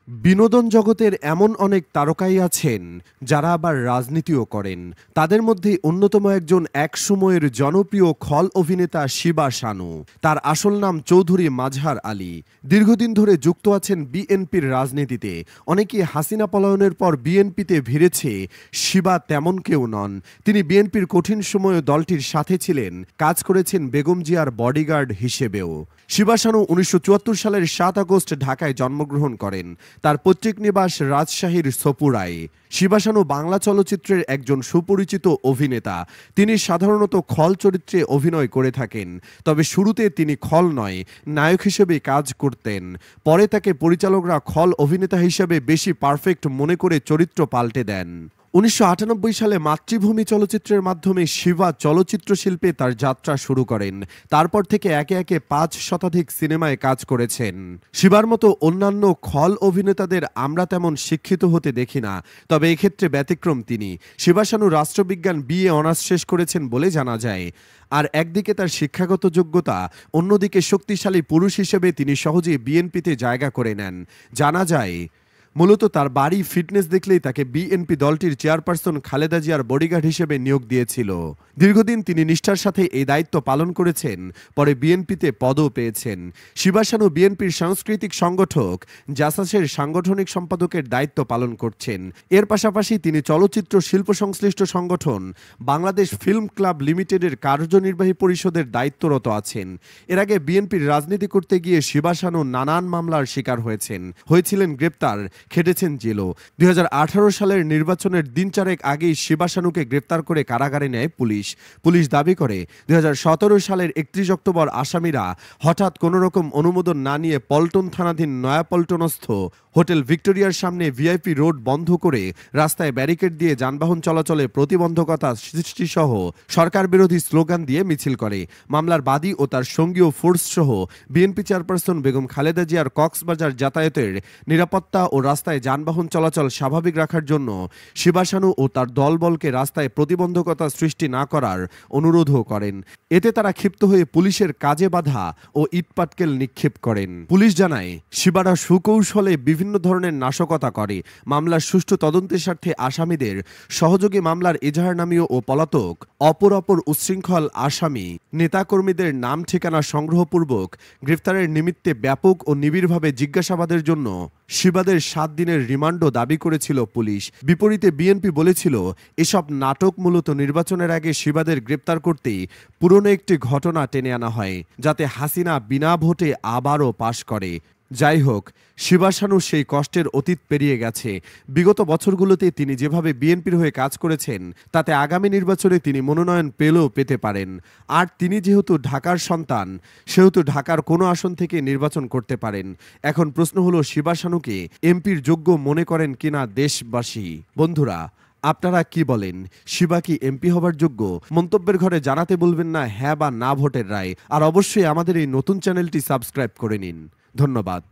বিনোদন জগতের এমন অনেক তারকাই আছেন যারা আবার রাজনীতিও করেন। তাদের মধ্যে অন্যতম একজন একসময়ের জনপ্রিয় খল অভিনেতা শিবা শানু। তার আসল নাম চৌধুরী মাজহার আলী। দীর্ঘদিন ধরে যুক্ত আছেন বিএনপির রাজনীতিতে। অনেকে হাসিনা পলায়নের পর বিএনপিতে ভিড়েছে, শিবা তেমন কেউ নন। তিনি বিএনপির কঠিন সময়ে দলটির সাথে ছিলেন, কাজ করেছেন বেগম জিয়ার বডিগার্ড হিসেবেও। শিবা শানু ১৯৭৪ সালের ৭ আগস্ট ঢাকায় জন্মগ্রহণ করেন। তার পৈতৃক নিবাস রাজশাহীর সপুরায়। শিবা শানু বাংলা চলচ্চিত্রের একজন সুপরিচিত অভিনেতা। তিনি সাধারণত খল চরিত্রে অভিনয় করে থাকেন, তবে শুরুতে তিনি খল নয়, নায়ক হিসেবে কাজ করতেন। পরে তাকে পরিচালকরা খল অভিনেতা হিসেবে বেশি পারফেক্ট মনে করে চরিত্র পাল্টে দেন। ১৯৯৮ সালে মাতৃভূমি চলচ্চিত্রের মাধ্যমে শিবা চলচ্চিত্র শিল্পে তার যাত্রা শুরু করেন। তারপর থেকে একে একে ৫ শতাধিক সিনেমায় কাজ করেছেন। শিবার মতো অন্যান্য খল অভিনেতাদের আমরা তেমন শিক্ষিত হতে দেখি না, তবে এক্ষেত্রে ব্যতিক্রম তিনি। শিবা শানু রাষ্ট্রবিজ্ঞান বিএ অনার্স শেষ করেছেন বলে জানা যায়। আর একদিকে তার শিক্ষাগত যোগ্যতা, অন্যদিকে শক্তিশালী পুরুষ হিসেবে তিনি সহজেই বিএনপিতে জায়গা করে নেন। জানা যায় মূলত তার বাড়ি ফিটনেস দেখলেই তাকে বিএনপি দলটির চেয়ারপারসন খালেদা জিয়ার বডিগার্ড হিসেবে নিয়োগ দিয়েছিল। দীর্ঘদিন তিনি নিষ্ঠার সাথে এই দায়িত্ব পালন করেছেন, পরে বিএনপিতে পদও পেয়েছেন। শিবা শানু বিএনপির সাংস্কৃতিক সংগঠক জাসাসের সাংগঠনিক সম্পাদকের দায়িত্ব পালন করছেন। এর পাশাপাশি তিনি চলচ্চিত্র শিল্প সংশ্লিষ্ট সংগঠন বাংলাদেশ ফিল্ম ক্লাব লিমিটেডের কার্যনির্বাহী পরিষদের দায়িত্বরত আছেন। এর আগে বিএনপির রাজনীতি করতে গিয়ে শিবা শানু নানান মামলার শিকার হয়েছিলেন গ্রেপ্তার, খেটেছেন জেলও। ২০১৮ সালের নির্বাচনের দিন চারেক আগেই শিবা শানুকে গ্রেপ্তার করে কারাগারে নেয় পুলিশ দাবি করে ২০১৭ সালের ৩১ অক্টোবর আসামিরা হঠাৎ কোনো রকম অনুমোদন না নিয়ে পল্টন থানাধীন নয়াপল্টনস্থ হোটেল ভিক্টোরিয়ার সামনে ভিআইপি রোড বন্ধ করে রাস্তায় ব্যারিকেড দিয়ে যানবাহন চলাচলে প্রতিবন্ধকতা সৃষ্টিসহ সরকার বিরোধী স্লোগান দিয়ে মিছিল করে। মামলার বাদী ও তার সঙ্গীয় ফোর্স সহ বিএনপি চেয়ারপারসন বেগম খালেদা জিয়ার কক্সবাজার যাতায়াতের নিরাপত্তা ও রাস্তায় যানবাহন চলাচল স্বাভাবিক রাখার জন্য শিবা শানু ও তার দলবলকে রাস্তায় প্রতিবন্ধকতা সৃষ্টি না করার অনুরোধও করেন। এতে তারা ক্ষিপ্ত হয়ে পুলিশের কাজে বাধা ও ইটপাটকেল নিক্ষেপ করেন। পুলিশ জানায়, শিবারা সুকৌশলে বিভিন্ন ধরনের নাশকতা করে। মামলার সুষ্ঠু তদন্তের স্বার্থে আসামিদের সহযোগী মামলার এজাহারনামীয় ও পলাতক অপর উচ্ছৃঙ্খল আসামি নেতাকর্মীদের নাম ঠিকানা সংগ্রহপূর্বক গ্রেফতারের নিমিত্তে ব্যাপক ও নিবিড়ভাবে জিজ্ঞাসাবাদের জন্য শিবাদের ৭ দিনের রিমান্ডও দাবি করেছিল পুলিশ। বিপরীতে বিএনপি বলেছিল, এসব নাটক মূলত নির্বাচনের আগে শিবাদের গ্রেপ্তার করতেই পুরনো একটি ঘটনা টেনে আনা হয়, যাতে হাসিনা বিনা ভোটে আবারও পাশ করে। যাই হোক, শিবা শানু সেই কষ্টের অতীত পেরিয়ে গেছে। বিগত বছরগুলোতে তিনি যেভাবে বিএনপির হয়ে কাজ করেছেন, তাতে আগামী নির্বাচনে তিনি মনোনয়ন পেতে পারেন। আর তিনি যেহেতু ঢাকার সন্তান, সেহেতু ঢাকার কোনো আসন থেকে নির্বাচন করতে পারেন। এখন প্রশ্ন হলো, শিবা শানুকে এমপির যোগ্য মনে করেন কিনা দেশবাসী? বন্ধুরা, আপনারা কি বলেন? শিবা কি এমপি হবার যোগ্য? মন্তব্যের ঘরে জানাতে ভুলবেন না হ্যাঁ বা না ভোটের রায়। আর অবশ্যই আমাদের এই নতুন চ্যানেলটি সাবস্ক্রাইব করে নিন। ধন্যবাদ।